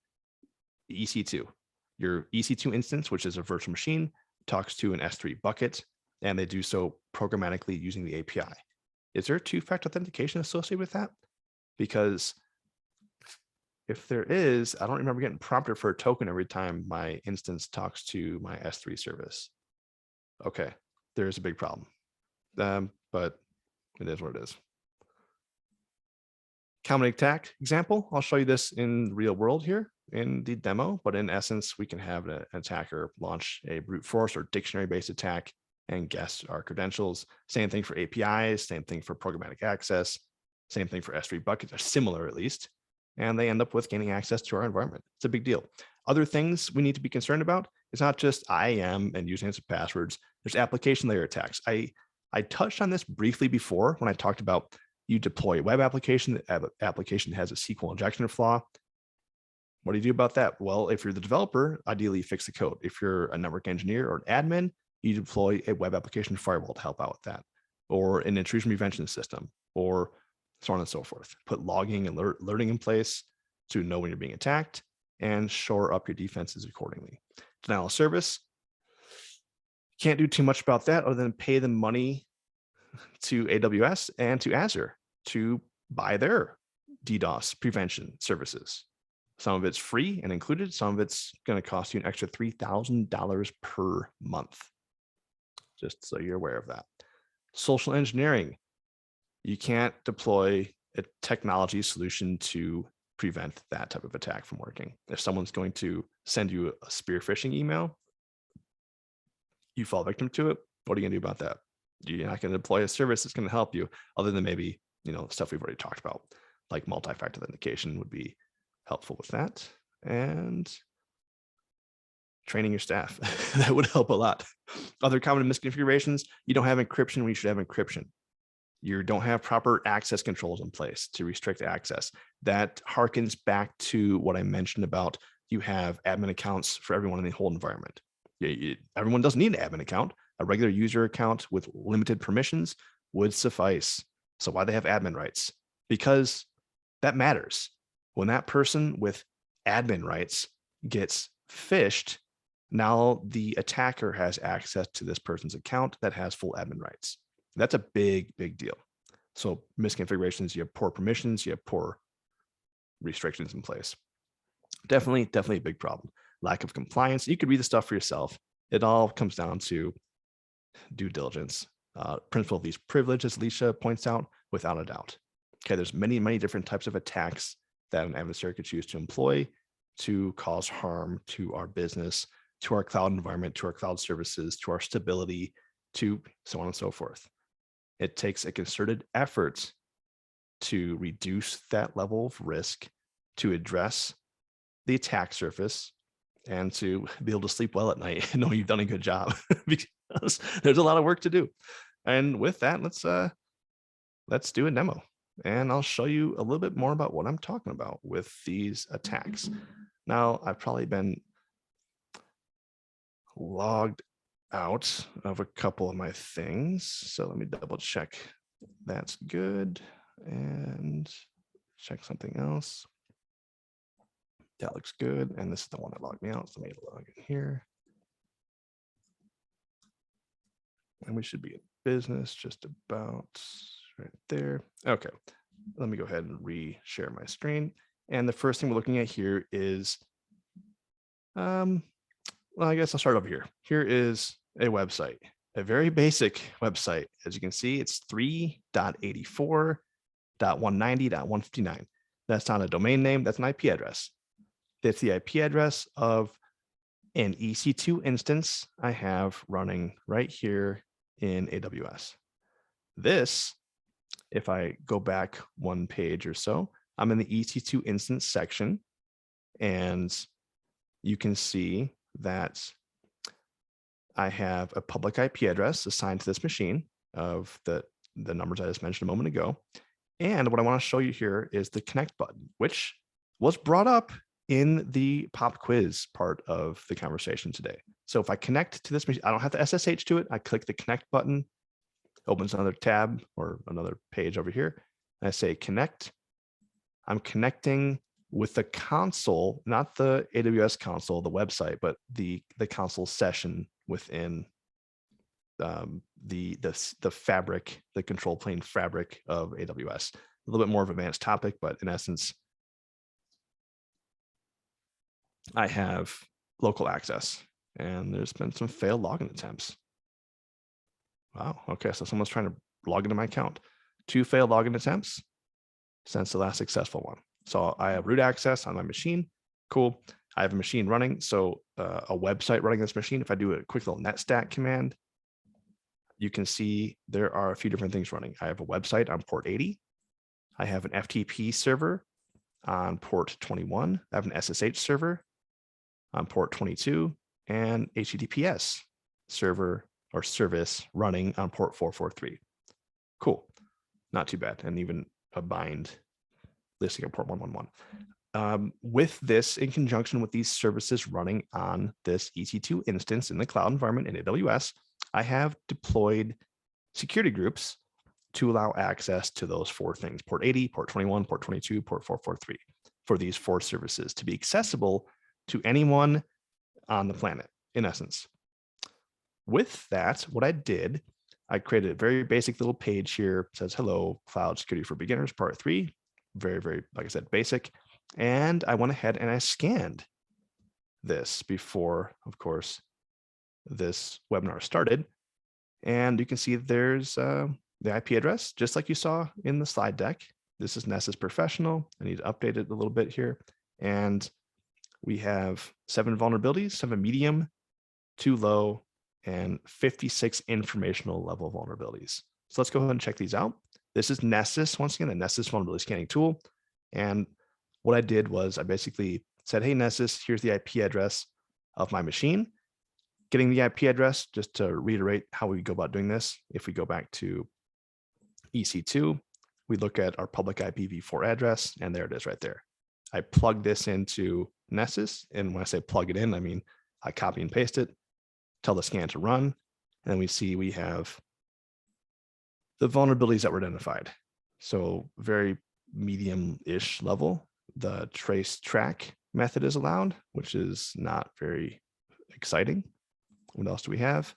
EC2. Your EC2 instance, which is a virtual machine, talks to an S3 bucket, and they do so programmatically using the API. Is there two-factor authentication associated with that? Because if there is, I don't remember getting prompted for a token every time my instance talks to my S3 service. Okay, there's a big problem. But it is what it is. Common attack example, I'll show you this in the real world here in the demo, but in essence, we can have an attacker launch a brute force or dictionary-based attack and guess our credentials. Same thing for APIs, same thing for programmatic access, same thing for S3 buckets, are similar at least, and they end up with gaining access to our environment. It's a big deal. Other things we need to be concerned about is not just IAM and usernames and passwords, there's application layer attacks. I touched on this briefly before when I talked about you deploy a web application, the application has a SQL injection flaw. What do you do about that? Well, if you're the developer, ideally you fix the code. If you're a network engineer or an admin, you deploy a web application firewall to help out with that, or an intrusion prevention system, or so on and so forth. Put logging and alerting in place to know when you're being attacked and shore up your defenses accordingly. Denial of service. Can't do too much about that other than pay them money to AWS and to Azure to buy their DDoS prevention services. Some of it's free and included. Some of it's going to cost you an extra $3,000 per month. Just so you're aware of that. Social engineering. You can't deploy a technology solution to prevent that type of attack from working. If someone's going to send you a spear phishing email, you fall victim to it. What are you going to do about that? You're not going to deploy a service that's going to help you, other than maybe, stuff we've already talked about, like multi-factor authentication would be helpful with that. And training your staff, that would help a lot. Other common misconfigurations, you don't have encryption when you should have encryption. You don't have proper access controls in place to restrict access. That harkens back to what I mentioned about you have admin accounts for everyone in the whole environment. Everyone doesn't need an admin account. A regular user account with limited permissions would suffice. So why they have admin rights? Because that matters. When that person with admin rights gets phished, now the attacker has access to this person's account that has full admin rights. That's a big, big deal. So misconfigurations, you have poor permissions, you have poor restrictions in place. Definitely a big problem. Lack of compliance. You could read the stuff for yourself. It all comes down to due diligence. Principle of least privilege, as Alicia points out, without a doubt. Okay, there's many, many different types of attacks that an adversary could choose to employ to cause harm to our business, to our cloud environment, to our cloud services, to our stability, to so on and so forth. It takes a concerted effort to reduce that level of risk, to address the attack surface, and to be able to sleep well at night and know you've done a good job, because there's a lot of work to do. And with that, let's do a demo, and I'll show you a little bit more about what I'm talking about with these attacks. Now, I've probably been logged out of a couple of my things, so let me double check that's good and check something else. That looks good. And this is the one that logged me out. So let me log in here. And we should be business just about right there. Okay, let me go ahead and re-share my screen. And the first thing we're looking at here is, well, I guess I'll start over here. Here is a website, a very basic website. As you can see, it's 3.84.190.159. That's not a domain name, that's an IP address. That's the IP address of an EC2 instance I have running right here in AWS. This, if I go back one page or so, I'm in the EC2 instance section, and you can see that I have a public IP address assigned to this machine of the numbers I just mentioned a moment ago. And what I want to show you here is the connect button, which was brought up in the pop quiz part of the conversation today. So if I connect to this machine, I don't have to SSH to it. I click the connect button, opens another tab or another page over here. And I say connect. I'm connecting with the console, not the AWS console, the website, but the console session within the fabric, the control plane fabric of AWS. A little bit more of an advanced topic, but in essence, I have local access, and there's been some failed login attempts. Wow. Okay, so someone's trying to log into my account. 2 failed login attempts since the last successful one. So I have root access on my machine. Cool. I have a machine running. So a website running this machine. If I do a quick little Netstat command, you can see there are a few different things running. I have a website on port 80. I have an FTP server on port 21. I have an SSH server on port 22 and HTTPS server or service running on port 443. Cool. Not too bad. And even a bind listing of port 111. With this, in conjunction with these services running on this EC2 instance in the cloud environment in AWS, I have deployed security groups to allow access to those 4 things: port 80, port 21, port 22, port 443, for these 4 services to be accessible to anyone on the planet, in essence. With that, what I did, I created a very basic little page here. It says, hello, cloud security for beginners, part 3. Very, very, like I said, basic. And I went ahead and I scanned this before, of course, this webinar started. And you can see there's the IP address, just like you saw in the slide deck. This is Nessus Professional. I need to update it a little bit here. And we have 7 vulnerabilities, 7 medium, 2 low, and 56 informational level vulnerabilities. So let's go ahead and check these out. This is Nessus, once again, a Nessus vulnerability scanning tool. And what I did was I basically said, hey, Nessus, here's the IP address of my machine. Getting the IP address, just to reiterate how we go about doing this, if we go back to EC2, we look at our public IPv4 address, and there it is right there. I plug this into Nessus, and when I say plug it in, I mean I copy and paste it, tell the scan to run, and then we see we have the vulnerabilities that were identified. So very medium-ish level. The trace track method is allowed, which is not very exciting. What else do we have?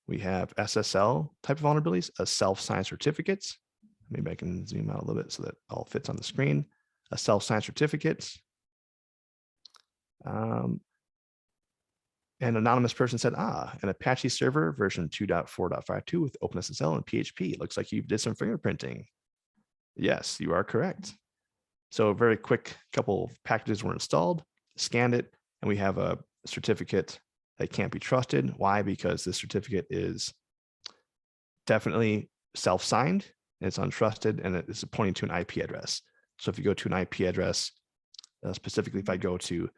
We have SSL type of vulnerabilities, a self-signed certificates. Maybe I can zoom out a little bit so that all fits on the screen. A self-signed certificate. An anonymous person said, an Apache server version 2.4.52 with OpenSSL and PHP. It looks like you did some fingerprinting. Yes, you are correct. So a very quick couple of packages were installed, scanned it, and we have a certificate that can't be trusted. Why? Because this certificate is definitely self-signed, and it's untrusted, and it's pointing to an IP address. So if you go to an IP address, specifically if I go to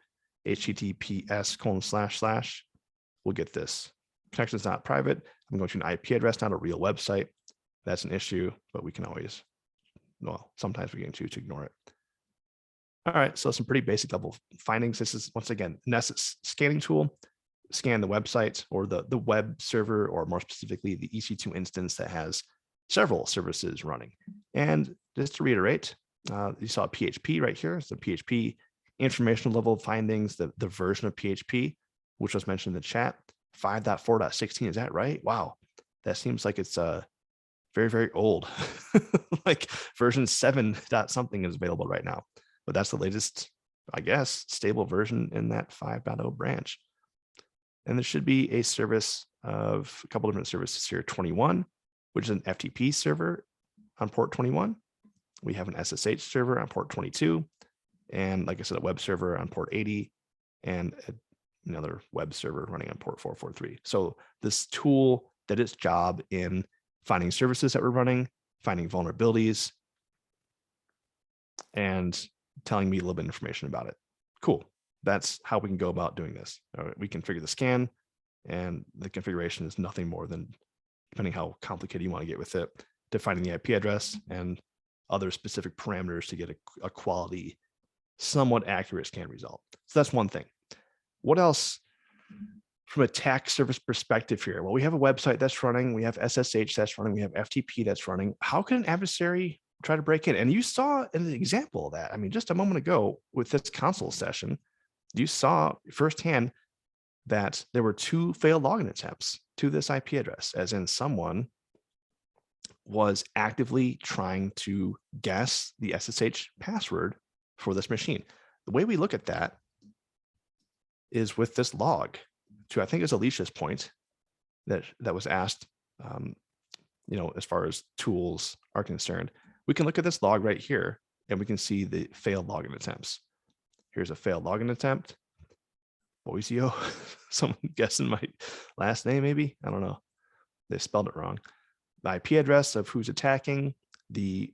https:// we'll get this. Connection is not private. I'm going to an IP address, not a real website. That's an issue, but we can always, well, sometimes we can choose to ignore it. All right, so some pretty basic level findings. This is, once again, Nessus scanning tool. Scan the website or the web server, or more specifically, the EC2 instance that has several services running. And just to reiterate, you saw PHP right here. So PHP informational level findings, the version of PHP, which was mentioned in the chat, 5.4.16. Is that right? Wow. that seems like it's very, very old. Like version 7 dot something is available right now, but that's the latest, I guess, stable version in that 5.0 branch. And there should be a service of a couple different services here. 21, which is an FTP server on port 21. We have an SSH server on port 22. And like I said, a web server on port 80 and another web server running on port 443. So this tool did its job in finding services that we're running, finding vulnerabilities, and telling me a little bit of information about it. Cool. That's how we can go about doing this. We configure the scan, and the configuration is nothing more than, depending how complicated you want to get with it, defining the IP address and other specific parameters to get a quality, somewhat accurate scan result. So that's one thing. What else from a attack surface perspective here? Well, we have a website that's running, we have SSH that's running, we have FTP that's running. How can an adversary try to break in? And you saw an example of that. I mean, just a moment ago with this console session, you saw firsthand that there were 2 failed login attempts to this IP address, as in someone was actively trying to guess the SSH password for this machine. The way we look at that is with this log. To, I think it's Alicia's point that was asked, as far as tools are concerned, we can look at this log right here and we can see the failed login attempts. Here's a failed login attempt. Boisio, someone guessing my last name, maybe, I don't know. They spelled it wrong. The IP address of who's attacking, the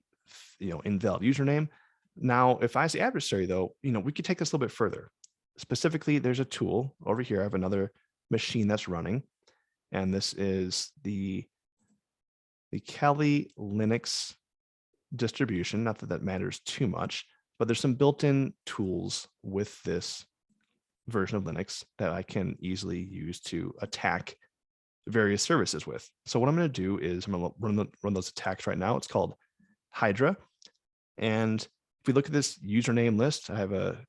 invalid username. Now, if I say adversary, though, we could take this a little bit further. Specifically, there's a tool over here. I have another machine that's running, and this is the Kali Linux distribution. Not that that matters too much, but there's some built-in tools with this version of Linux that I can easily use to attack various services with. So what I'm going to do is I'm going to run those attacks right now. It's called Hydra. And if we look at this username list, I have a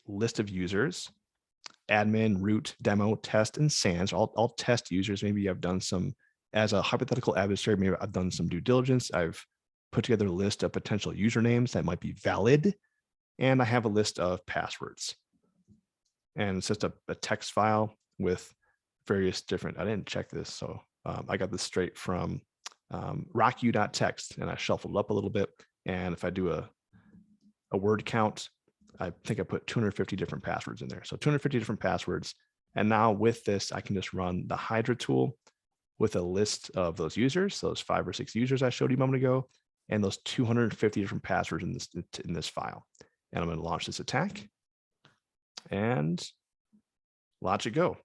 list of users: admin, root, demo, test, and sans, all test users. Maybe I've done some, as a hypothetical adversary, maybe I've done some due diligence. I've put together a list of potential usernames that might be valid. And I have a list of passwords. And it's just a text file with various different, I didn't check this, so I got this straight from rocku.txt, and I shuffled it up a little bit. And if I do a word count, I think I put 250 different passwords in there. So 250 different passwords. And now with this, I can just run the Hydra tool with a list of those users, those 5 or 6 users I showed you a moment ago, and those 250 different passwords in this file. And I'm going to launch this attack and watch it go.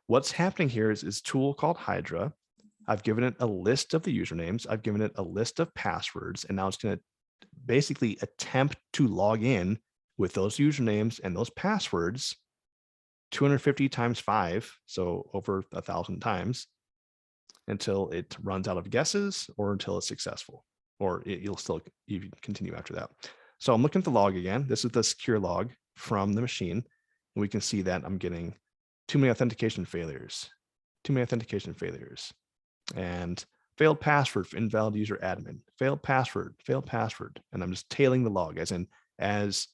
What's happening here is this tool called Hydra. I've given it a list of the usernames. I've given it a list of passwords, and now it's going to basically attempt to log in with those usernames and those passwords 250 times 5, so over 1,000 times, until it runs out of guesses or until it's successful, or you'll still continue after that. So I'm looking at the log again. This is the secure log from the machine, and we can see that I'm getting too many authentication failures, and failed password for invalid user admin, failed password, and I'm just tailing the log, as in, as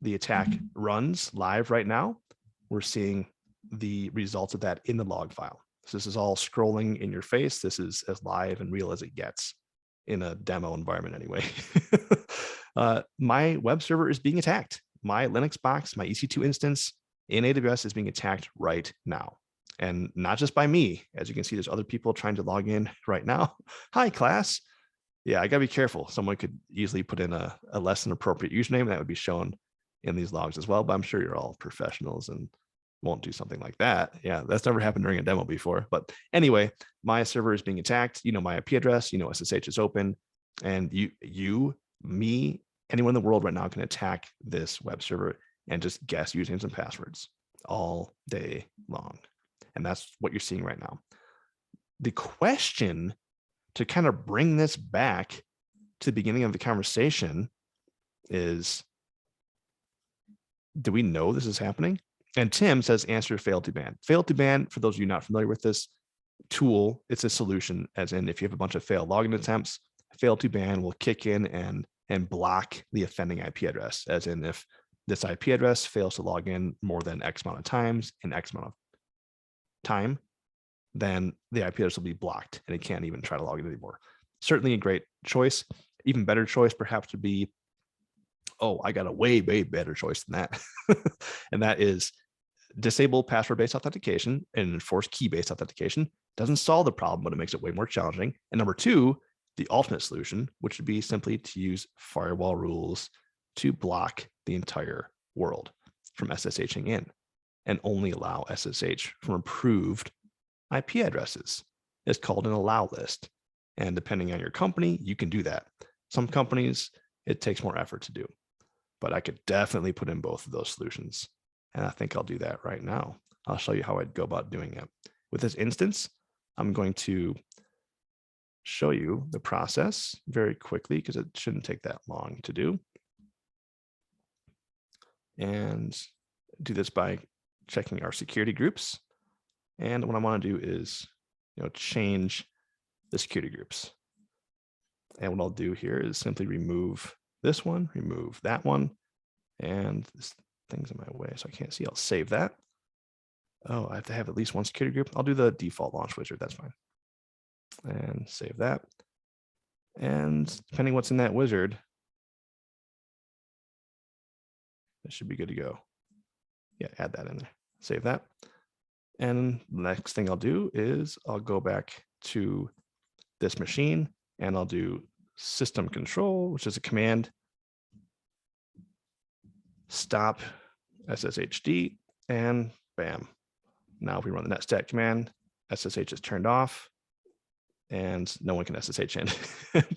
the attack runs live right now, we're seeing the results of that in the log file. So this is all scrolling in your face. This is as live and real as it gets in a demo environment anyway. My web server is being attacked. My Linux box, my EC2 instance in AWS is being attacked right now. And not just by me. As you can see, there's other people trying to log in right now. Hi, class. Yeah, I gotta be careful. Someone could easily put in a less than appropriate username that would be shown in these logs as well, but I'm sure you're all professionals and won't do something like that. Yeah, that's never happened during a demo before. But anyway, my server is being attacked. My IP address, SSH is open, and you, me, anyone in the world right now can attack this web server and just guess usernames and passwords all day long. And that's what you're seeing right now. The question to kind of bring this back to the beginning of the conversation is, do we know this is happening? And Tim says, answer failed to ban. Failed to ban, for those of you not familiar with this, tool, it's a solution, as in if you have a bunch of failed login attempts, fail to ban will kick in and block the offending IP address, as in if this IP address fails to log in more than X amount of times in X amount of time, then the IP address will be blocked and it can't even try to log in anymore. Certainly a great choice. Even better choice perhaps would be, oh, I got a way better choice than that. And that is disable password-based authentication and enforce key-based authentication. Doesn't solve the problem, but it makes it way more challenging. And number two, the ultimate solution, which would be simply to use firewall rules to block the entire world from SSHing in and only allow SSH from approved IP addresses. It's called an allow list. And depending on your company, you can do that. Some companies, it takes more effort to do, but I could definitely put in both of those solutions. And I think I'll do that right now. I'll show you how I'd go about doing it. With this instance, I'm going to show you the process very quickly because it shouldn't take that long to do. And do this by checking our security groups. And what I want to do is, change the security groups. And what I'll do here is simply remove this one, remove that one, and this thing's in my way, so I can't see. I'll save that. Oh, I have to have at least one security group. I'll do the default launch wizard. That's fine. And save that. And depending what's in that wizard, it should be good to go. Yeah, add that in there. Save that. And the next thing I'll do is I'll go back to this machine and I'll do system control, which is a command, stop SSHD, and bam. Now if we run the Netstat command, SSH is turned off and no one can SSH in.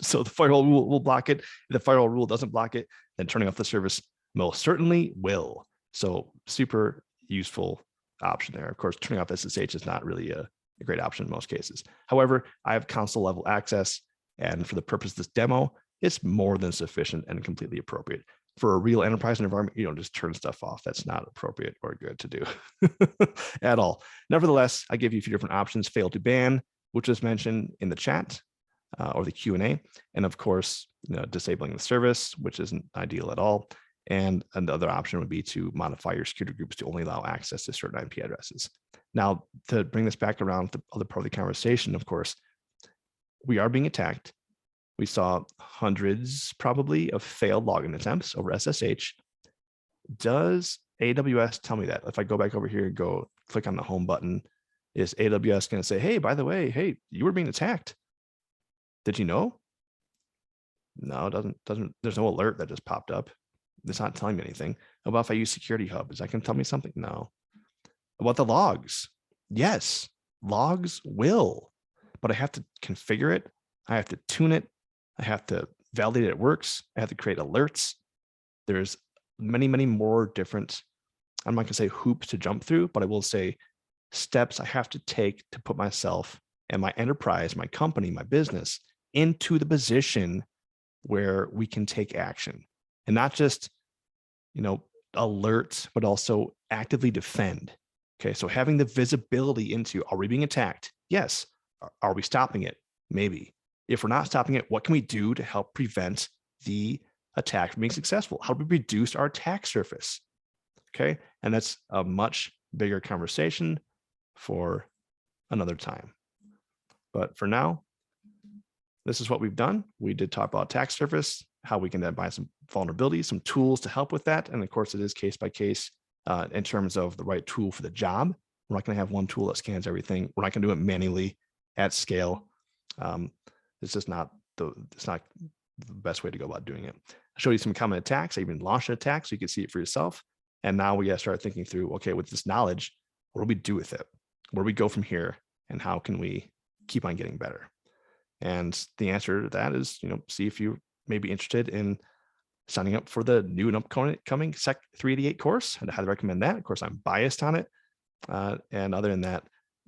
So the firewall rule will block it. If the firewall rule doesn't block it, then turning off the service most certainly will. So super useful option there. Of course, turning off SSH is not really a great option in most cases. However, I have console level access, and for the purpose of this demo, it's more than sufficient and completely appropriate. For a real enterprise environment, you don't just turn stuff off. That's not appropriate or good to do at all. Nevertheless, I give you a few different options. Fail to ban, which was mentioned in the chat or the Q&A. And of course, disabling the service, which isn't ideal at all. And another option would be to modify your security groups to only allow access to certain IP addresses. Now, to bring this back around to the other part of the conversation, of course, we are being attacked. We saw hundreds probably of failed login attempts over SSH. Does AWS tell me that? If I go back over here and go click on the home button, is AWS going to say, hey, by the way, hey, you were being attacked? Did you know? No, it doesn't, there's no alert that just popped up. It's not telling me anything. How about if I use Security Hub? Is that going to tell me something? No. About the logs? Yes, logs will, but I have to configure it. I have to tune it. I have to validate it works. I have to create alerts. There's many, many more different, I'm not going to say hoops to jump through, but I will say steps I have to take to put myself and my enterprise, my company, my business into the position where we can take action and not just, alert, but also actively defend. Okay, so having the visibility into, are we being attacked? Yes. Are we stopping it? Maybe. If we're not stopping it, what can we do to help prevent the attack from being successful? How do we reduce our attack surface? Okay, and that's a much bigger conversation for another time. But for now, this is what we've done. We did talk about attack surface, how we can then buy some vulnerabilities, some tools to help with that. And of course, it is case by case in terms of the right tool for the job. We're not going to have one tool that scans everything. We're not going to do it manually at scale. It's just not the best way to go about doing it. I'll show you some common attacks. I even launched an attack so you can see it for yourself. And now we got to start thinking through, okay, with this knowledge, what do we do with it? Where do we go from here? And how can we keep on getting better? And the answer to that is, see if you may be interested in signing up for the new and upcoming SEC 388 course. I'd highly recommend that. Of course, I'm biased on it. And other than that,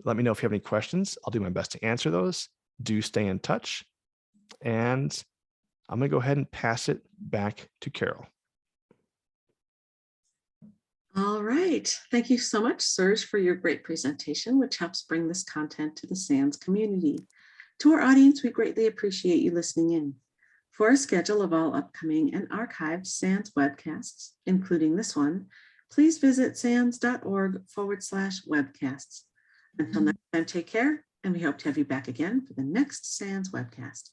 let me know if you have any questions. I'll do my best to answer those. Do stay in touch. And I'm going to go ahead and pass it back to Carol. All right. Thank you so much, Serge, for your great presentation, which helps bring this content to the SANS community. To our audience, we greatly appreciate you listening in. For a schedule of all upcoming and archived SANS webcasts, including this one, please visit sans.org/webcasts. Until next time, take care, and we hope to have you back again for the next SANS webcast.